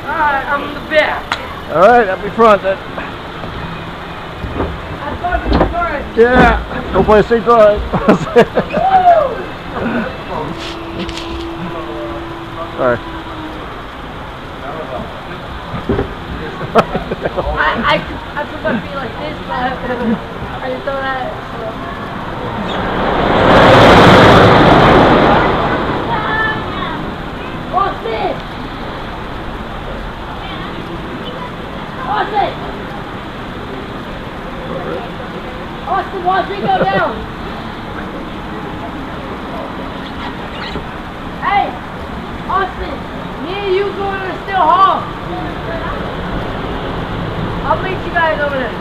Alright, I'm in the back. Alright, up in front then. I'm going to the front. Yeah, go play safe drive. Alright. I put my feet like this, but I just throw that. Austin! Austin! Austin, watch it go down! Hey! Austin! Me and you going to still Hawg! I'll meet you guys over there.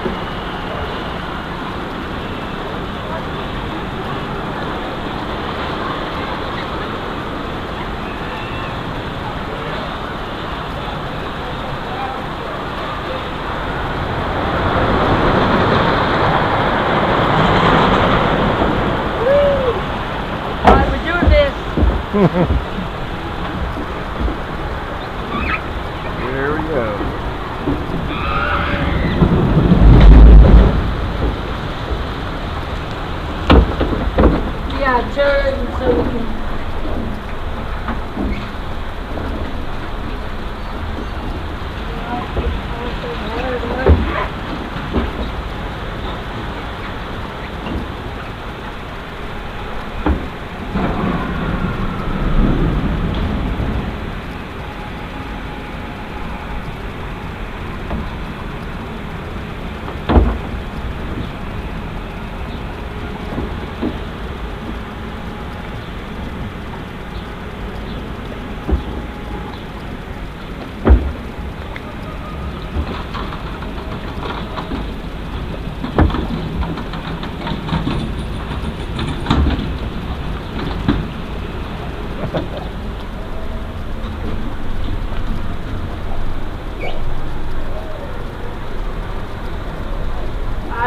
Alright, we're doing this. There we go. Yeah, turn so we can.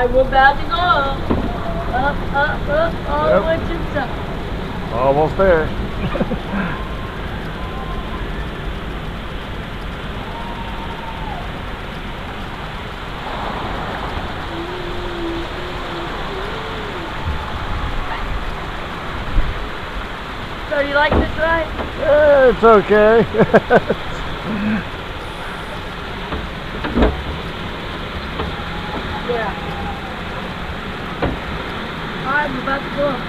We're about to go up, all the way to the top. Almost there. So you like this ride? Yeah, it's okay. Yeah. Alright, we're about to go up.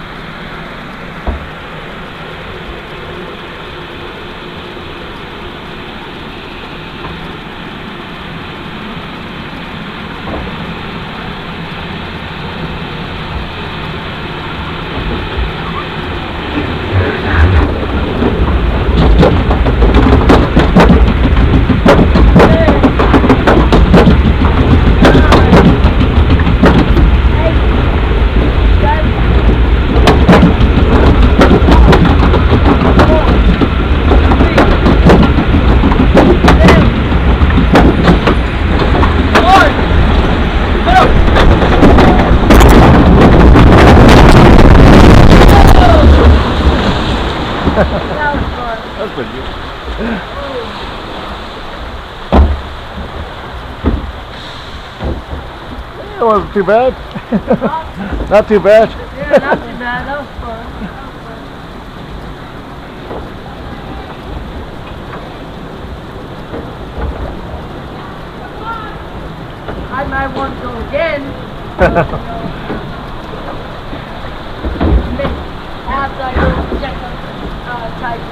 That's pretty good. It wasn't too bad. Not too bad. Yeah, not too bad. That was fun. I might want to go again. After I go check the type.